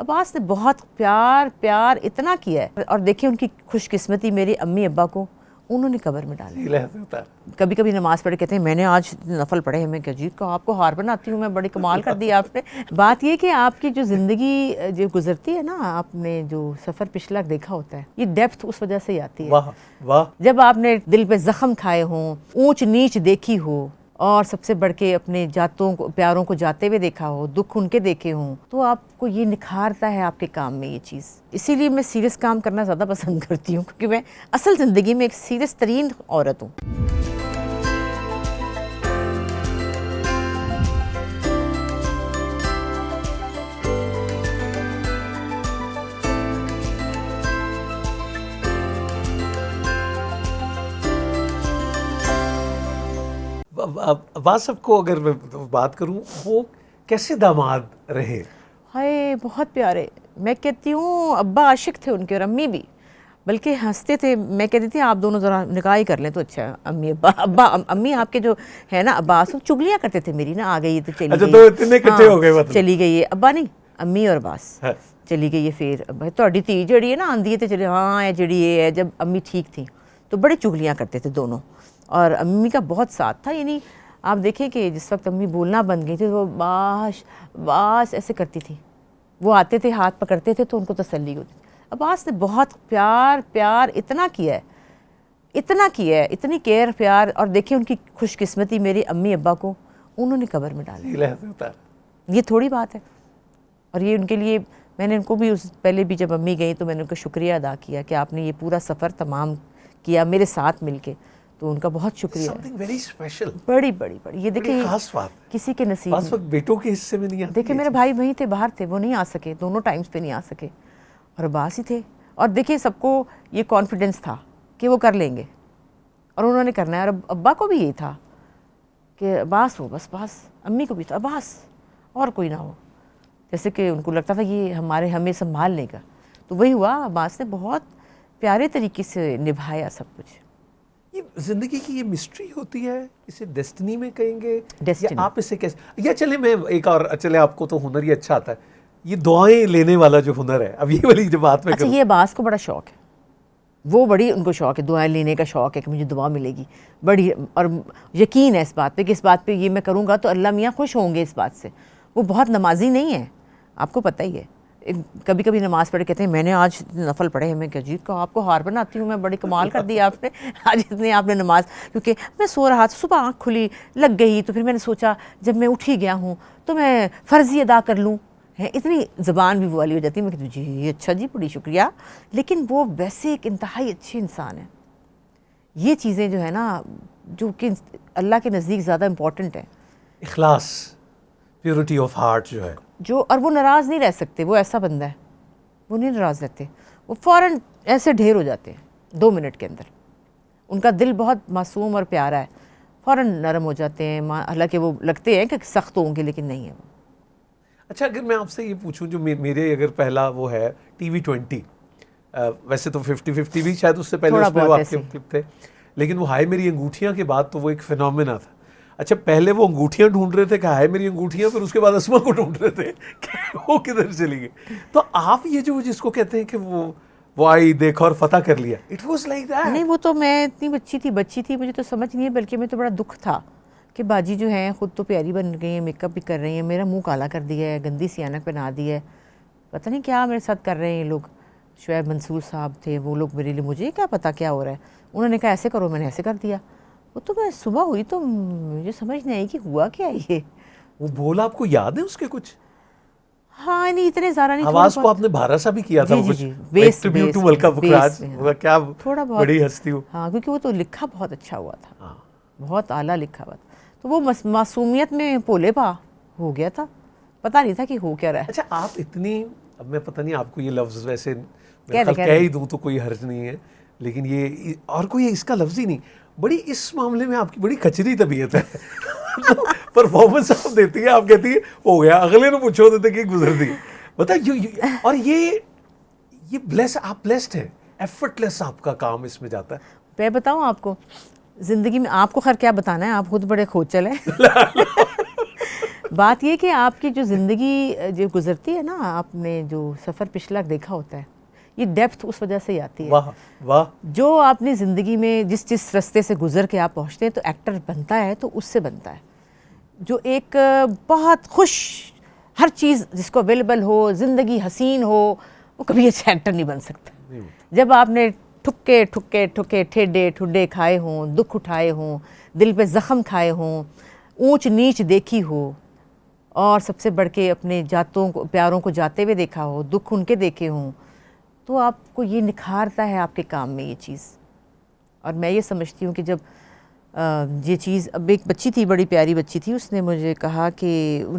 अब्बास ने बहुत प्यार प्यार इतना किया है। और देखिए उनकी खुशकिस्मती मेरी अम्मी अब्बा को उन्होंने कब्र में डाला। कभी कभी नमाज पढ़े कहते हैं मैंने आज नफल पढ़े हैं। मैं क्या जी का आपको हार बनाती हूँ मैं, बड़ी कमाल कर दी आपने। बात ये कि आपकी जो ज़िंदगी जो गुजरती है ना, आपने जो सफ़र पिछला देखा होता है, ये डेप्थ उस वजह से ही आती है। वाह वाह। जब आपने दिल पे ज़ख्म खाए हों, ऊंच नीच देखी हो, और सबसे बढ़ के अपने जातों को प्यारों को जाते हुए देखा हो, दुख उनके देखे हों, तो आपको ये निखारता है आपके काम में ये चीज़। इसीलिए मैं सीरियस काम करना ज़्यादा पसंद करती हूँ, क्योंकि मैं असल ज़िंदगी में एक सीरियस तरीन औरत हूँ। अब्बास साहब को अगर मैं बात करूं, वो कैसे दामाद रहे? हाय बहुत प्यारे। मैं कहती हूँ अब्बा आशिक थे उनके, और अम्मी भी, बल्कि हंसते थे। मैं कहती थी आप दोनों ज़रा निकाह ही कर लें तो अच्छा है। अम्मी अब्बा अब्बा अम्मी आपके जो है ना अब्बास, वो चुगलियाँ करते थे मेरी ना, आ गई तो चली गई। तो इतने इकट्ठे हो गए मतलब? चली गई है अब्बा नहीं, अम्मी और अब्बास चली गई है। फिर भाई थोड़ी धी जड़ी है ना आंधी तो चले, हाँ जड़ी ये है। जब अम्मी ठीक थी तो बड़ी चुगलियाँ करते थे दोनों, और अम्मी का बहुत साथ था। यानी आप देखें कि जिस वक्त अम्मी बोलना बंद गई थी, वो बाश बाश ऐसे करती थी। वो आते थे, हाथ पकड़ते थे तो उनको तसल्ली होती। अब्बास ने बहुत प्यार प्यार इतना किया है, इतना किया है, इतनी केयर प्यार। और देखिए उनकी खुशकिस्मती मेरी अम्मी अब्बा को उन्होंने कब्र में डाला। ये थोड़ी बात है। और ये उनके लिए मैंने उनको भी उस पहले भी जब अम्मी गई तो मैंने उनका शुक्रिया अदा किया कि आपने ये पूरा सफ़र तमाम किया मेरे साथ मिलके, तो उनका बहुत शुक्रिया। वेरी स्पेशल, बड़ी बड़ी बड़ी, ये देखिए खास बात किसी के नसीब में। बेटों के हिस्से में नहीं आती। देखिए मेरे भाई वहीं थे, बाहर थे, वो नहीं आ सके, दोनों टाइम्स पे नहीं आ सके, और अब्बास ही थे। और देखिए सबको ये कॉन्फिडेंस था कि वो कर लेंगे, और उन्होंने करना है। और अब्बा को भी यही था कि अब्बास हो, बस बस। अम्मी को भी था अब्बास, और कोई ना हो। जैसे कि उनको लगता था कि हमें संभाल लेगा, तो वही हुआ। अब्बास ने बहुत प्यारे तरीके से निभाया सब कुछ। ये जिंदगी की ये मिस्ट्री होती है, इसे डेस्टिनी में कहेंगे, डेस्टिनी। या आप इसे कैसे, या चले मैं एक और, चले आपको तो हुनर ही अच्छा आता है, ये दुआएं लेने वाला जो हुनर है, अब ये वाली जो बात में अच्छा, ये अब्बास को बड़ा शौक है, वो बड़ी उनको शौक है, दुआएं लेने का शौक है कि मुझे दुआ मिलेगी बड़ी। और यकीन है इस बात पे कि इस बात पे ये मैं करूँगा तो अल्लाह मियाँ खुश होंगे इस बात से। वो बहुत नमाजी नहीं है, आपको पता ही है। कभी कभी नमाज पढ़े कहते हैं मैंने आज नफल पढ़े हैं। मैं क्या जी का आपको हार बनाती हूँ मैं, बड़ी कमाल कर दी आपने आज इतने आपने नमाज। क्योंकि मैं सो रहा था, सुबह आँख खुली लग गई, तो फिर मैंने सोचा जब मैं उठ ही गया हूँ तो मैं फ़र्ज़ी अदा कर लूँ। है इतनी ज़बान भी वो वाली हो जाती है। मैं कहती हूँ जी अच्छा जी, बड़ी शुक्रिया। लेकिन वो वैसे एक इंतहाई अच्छी इंसान है। ये चीज़ें जो है ना, जो कि अल्लाह के नज़दीक ज़्यादा इम्पॉर्टेंट है। इखलास, प्योरिटी ऑफ हार्ट जो है, जो, और वो नाराज़ नहीं रह सकते। वो ऐसा बंदा है, वो नहीं नाराज़ रहते, वो फ़ौरन ऐसे ढेर हो जाते हैं 2 मिनट के अंदर। उनका दिल बहुत मासूम और प्यारा है, फ़ौरन नरम हो जाते हैं। हालांकि वो लगते हैं कि सख्त होंगे, लेकिन नहीं है वो। अच्छा, अगर मैं आपसे ये पूछूं, जो मेरे अगर पहला वो है TV20, वैसे तो 50-50 भी शायद उससे पहले उसमें वो आपके क्लिप थे, लेकिन वो हाय मेरी अंगूठियाँ के बाद तो वो एक फिनोमेना था। अच्छा, पहले वो अंगूठियाँ ढूंढ रहे थे कि हाय मेरी अंगूठियाँ, फिर उसके बाद अस्मा को ढूंढ रहे थे कि वो किधर चली गई। तो आप ये जो जिसको कहते हैं कि वो आई देखा और फतह कर लिया, इट वाज लाइक दैट? नहीं, वो तो मैं इतनी बच्ची थी, मुझे तो समझ नहीं है। बल्कि मैं तो बड़ा दुख था कि बाजी जो हैं ख़ुद तो प्यारी बन गई हैं, मेकअप भी कर रही हैं, मेरा मुंह काला कर दिया है, गंदी सी ऐनक पहना दी है, पता नहीं क्या मेरे साथ कर रहे हैं ये लोग। शुएब मंसूर साहब थे वो लोग मेरे लिए, मुझे क्या पता क्या हो रहा है। उन्होंने कहा ऐसे करो, मैंने ऐसे कर दिया। वो तो मैं सुबह हुई तो मुझे समझ नहीं आई कि हुआ क्या ये। वो बोल आपको याद है उसके कुछ? हाँ नहीं, इतने ज़्यादा नहीं। आवाज़ को आपने भारा सा भी किया था, जी, बेस ट्रिब्यूट टू मलका बुखराज, क्या थोड़ा बहुत बड़ी हस्ती हो। हाँ, क्योंकि वो तो लिखा बहुत अच्छा हुआ था, बहुत आला लिखा हुआ था। तो वो मासूमियत में भोले पा हो गया था, पता नहीं था कि हो क्या रहा है। अच्छा, आप इतनी, अब मैं पता नहीं आपको ये लफ्ज़ वैसे कह ही दूँ तो कोई हर्ज नहीं है, लेकिन ये और कोई इसका लफ्ज़ ही नहीं, बड़ी इस मामले में आपकी बड़ी कचरी तबीयत है। तो परफॉर्मेंस आप देती है, आप कहती है हो गया, अगले ने पूछो देते कि गुजर दी, बता। और ये आप ब्लेस्ड हैं, एफर्टलेस आपका काम इसमें जाता है। मैं बताऊँ आपको, ज़िंदगी में आपको खैर क्या बताना है, आप खुद बड़े खोचल हैं। बात ये कि आपकी जो ज़िंदगी जो गुजरती है ना, आपने जो सफ़र पिछला देखा होता है, ये डेप्थ उस वजह से ही आती है। वाह वाह। जो आपने ज़िंदगी में जिस रास्ते से गुजर के आप पहुँचते हैं, तो एक्टर बनता है तो उससे बनता है। जो एक बहुत खुश हर चीज़ जिसको अवेलेबल हो, ज़िंदगी हसीन हो, वो कभी अच्छा एक्टर नहीं बन सकता। जब आपने ठुक्के ठुक्के ठुक्के ठेडे ठुड्डे खाए हों, दुख उठाए हों, दिल पे ज़ख़म खाए हों, ऊंच नीच देखी हो, और सबसे बढ़ के अपने जातों को प्यारों को जाते हुए देखा हो, दुख उनके देखे हों, तो आपको ये निखारता है आपके काम में ये चीज़। और मैं ये समझती हूँ कि जब ये चीज़, अब एक बच्ची थी, बड़ी प्यारी बच्ची थी, उसने मुझे कहा कि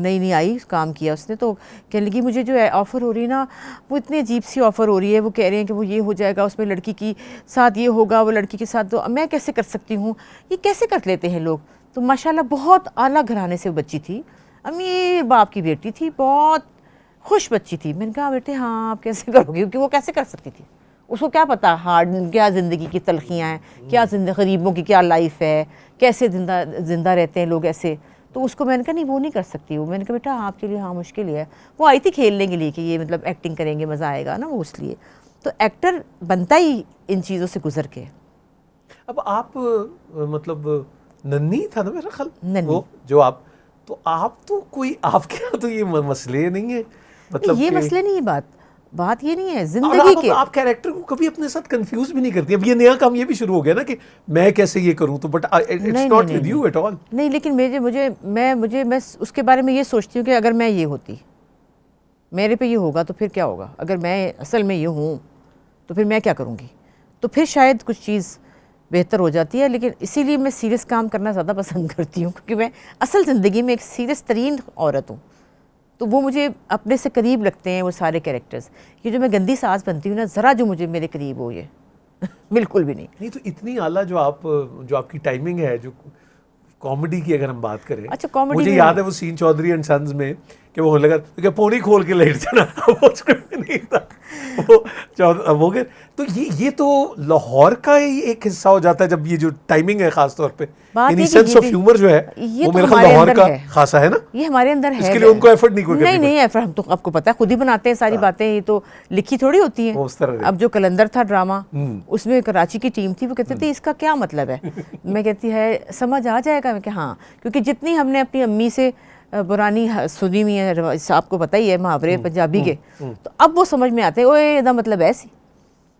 नई आई काम किया उसने, तो कहने लगी मुझे जो ऑफ़र हो रही है ना, वो इतनी अजीब सी ऑफ़र हो रही है, वो कह रहे हैं कि वो ये हो जाएगा, उसमें लड़की की साथ ये होगा, वो लड़की के साथ, तो मैं कैसे कर सकती हूँ, ये कैसे कर लेते हैं लोग। तो माशाल्लाह बहुत आला घराने से वो बच्ची थी, अमीर बाप की बेटी थी, बहुत खुश बच्ची थी। मैंने कहा बेटे हाँ आप कैसे करोगे, क्योंकि वो कैसे कर सकती थी, उसको क्या पता हार्ड क्या ज़िंदगी की तलखियाँ हैं, क्या गरीबों की क्या लाइफ है, कैसे जिंदा रहते हैं लोग ऐसे। तो उसको मैंने कहा नहीं वो नहीं कर सकती वो। मैंने कहा बेटा आपके लिए हाँ मुश्किल है। वो आई थी खेलने के लिए कि ये मतलब एक्टिंग करेंगे मज़ा आएगा ना, वो इसलिए। तो एक्टर बनता ही इन चीज़ों से गुजर के। अब आप मतलब नन्ही था ना मेरा ख्याल, नन्ही वो जो आप, तो आप तो कोई आपके यहाँ तो ये मसले नहीं है, मतलब ये मसले नहीं है, बात ये नहीं है जिंदगी के। आप कैरेक्टर को कभी अपने साथ कंफ्यूज भी नहीं करती। अब ये नया काम ये भी शुरू हो गया ना कि मैं कैसे ये करूं, तो but it's not with you at all. नहीं, लेकिन मैं उसके बारे में ये सोचती हूँ कि अगर मैं ये होती, मेरे पे ये होगा तो फिर क्या होगा। अगर मैं असल में ये हूँ तो फिर मैं क्या करूँगी, तो फिर शायद कुछ चीज़ बेहतर हो जाती है। लेकिन इसीलिए मैं सीरियस काम करना ज़्यादा पसंद करती हूँ, क्योंकि मैं असल ज़िंदगी में एक सीरियस तरीन औरत हूँ, तो वो मुझे अपने से करीब लगते हैं वो सारे कैरेक्टर्स। ये जो मैं गंदी सास बनती हूँ ना, ज़रा जो मुझे मेरे करीब हो ये बिल्कुल भी नहीं। तो इतनी आला जो आपकी टाइमिंग है, जो कॉमेडी की अगर हम बात करें, अच्छा कॉमेडी मुझे याद है वो सीन चौधरी एंड सन्स में कि वो होने लगा तो क्या पोनी खोल के लेट जाना वो स्क्रिप्ट में नहीं था वो गए। तो ये तो लाहौर का ही एक हिस्सा हो जाता है जब ये जो टाइमिंग है खास तौर पे, यानी सेंस ऑफ ह्यूमर जो है वो मेरे ख्याल लाहौर का खासा है ना, ये हमारे अंदर है। इसके लिए उनको एफर्ट नहीं कोई करनी। नहीं एफर्ट हम तो आपको पता है खुद ही बनाते हैं सारी बातें, ये तो लिखी थोड़ी होती है। अब जो कलंदर था ड्रामा, उसमें कराची की टीम थी, वो कहते थे इसका क्या मतलब है, मैं कहती है समझ आ जाएगा। मैं कहा हाँ, क्योंकि जितनी हमने अपनी अम्मी से पुरानी सुनी हुई है, आपको पता ही है मुहावरे पंजाबी के, तो अब वो समझ में आते हैं, ओए ਇਹਦਾ मतलब ऐसी।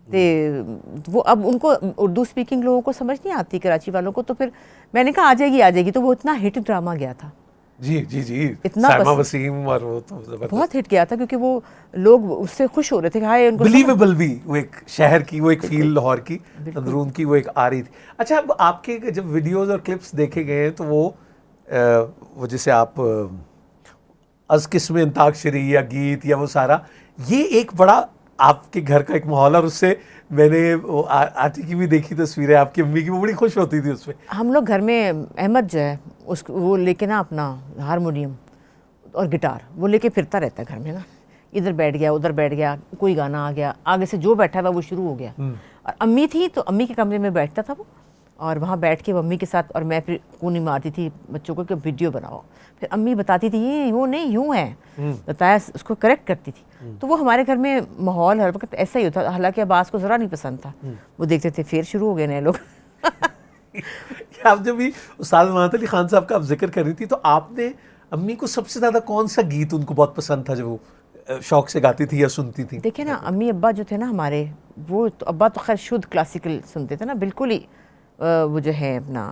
तो वो अब उनको उर्दू स्पीकिंग लोगों को समझ नहीं आती, कराची वालों को। तो फिर मैंने कहा आ जाएगी। तो वो इतना हिट ड्रामा गया था, जी इतना साइमा वसीम, और वो तो बहुत हिट गया था, क्योंकि वो लोग उससे खुश हो रहे थे। हाय उनको बिलीवेबल भी, वो एक शहर की वो एक फील लाहौर की अंदरून की वो एक आ रही थी। अच्छा, अब आपके जब वीडियोस और क्लिप्स देखे गए हैं तो वो जैसे आप अज़ किस्म अंताक्षरी या गीत या वो सारा, ये एक बड़ा आपके घर का एक माहौल, और उससे मैंने आटी की भी देखी तस्वीरें आपकी अम्मी की, वो बड़ी खुश होती थी उसमें। हम लोग घर में अहमद जो है वो लेके ना अपना हारमोनियम और गिटार वो लेके फिरता रहता है घर में ना, इधर बैठ गया उधर बैठ गया, कोई गाना आ गया, आगे से जो बैठा था वो शुरू हो गया। और अम्मी थी तो अम्मी के कमरे में बैठता था वो, और वहाँ बैठ के मम्मी के साथ, और मैं फिर कूनी मारती थी बच्चों को कि वीडियो बनाओ। फिर अम्मी बताती थी ये वो नहीं यूँ है, बताया, उसको करेक्ट करती थी। तो वो हमारे घर में माहौल हर वक्त ऐसा ही होता। हालांकि अब्बास को ज़रा नहीं पसंद था, वो देखते थे फिर शुरू हो गए नए लोग। आप जब भी उस्ताद महमूद अली खान साहब का आप जिक्र कर रही थी, तो आपने अम्मी को सबसे ज़्यादा कौन सा गीत उनको बहुत पसंद था जो वो शौक से गाती थी या सुनती थी? देखिए ना, अम्मी अब्बा जो थे ना हमारे, वो तो अब्बा तो खैर शुद्ध क्लासिकल सुनते थे ना, बिल्कुल ही वो जो है अपना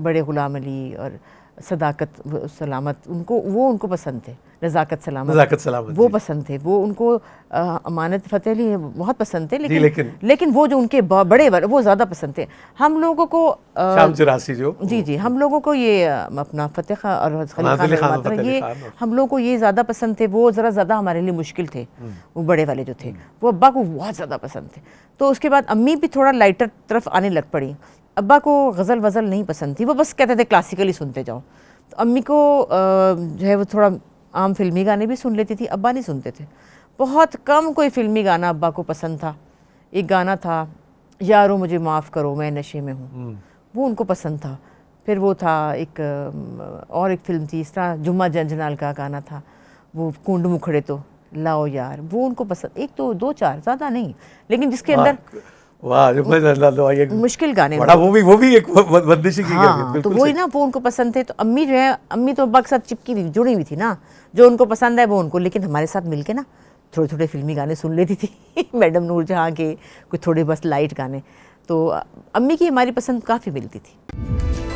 बड़े गुलाम अली और सदाकत सलामत, उनको पसंद थे। नज़ाकत सलामत वो पसंद थे। वो उनको अमानत फ़तेह अली बहुत पसंद थे, लेकिन वो जो उनके बड़े वो ज़्यादा पसंद थे। हम लोगों को शाम 84 जो जी हम लोगों को ये अपना फ़तेह खान और खलील खान ये हम लोगों को ये ज़्यादा पसंद थे। वो ज़्यादा हमारे लिए मुश्किल थे, वो बड़े वाले जो थे वो अब्बा को बहुत ज़्यादा पसंद थे। तो उसके बाद अम्मी भी थोड़ा लाइटर तरफ आने लग पड़ी। अब्बा को गज़ल वज़ल नहीं पसंद थी, वो बस कहते थे क्लासिकली सुनते जाओ। तो अम्मी को जो है वो थोड़ा आम फिल्मी गाने भी सुन लेती थी, अब्बा नहीं सुनते थे। बहुत कम कोई फिल्मी गाना अब्बा को पसंद था। एक गाना था यारो मुझे माफ़ करो मैं नशे में हूँ, वो उनको पसंद था। फिर वो था एक और एक फिल्म थी इस तरह, जुम्मा जंजनाल का गाना था वो, कुंड मुखड़े तो लाओ यार, वो उनको पसंद, एक तो दो चार ज़्यादा नहीं, लेकिन जिसके अंदर वाह जुम्मा जंजनाल तो एक मुश्किल गाने बड़ा, वो भी एक बंदिश की हाँ, तो वही ना, वो उनको पसंद थे। तो अम्मी जो है, अम्मी तो अब्बा के साथ चिपकी हुई, जुड़ी हुई थी ना, जो उनको पसंद है वो उनको, लेकिन हमारे साथ मिलके ना थोड़े थोड़े फिल्मी गाने सुन लेती थी मैडम नूरजहाँ के, कुछ थोड़े बस लाइट गाने। तो अम्मी की हमारी पसंद काफ़ी मिलती थी।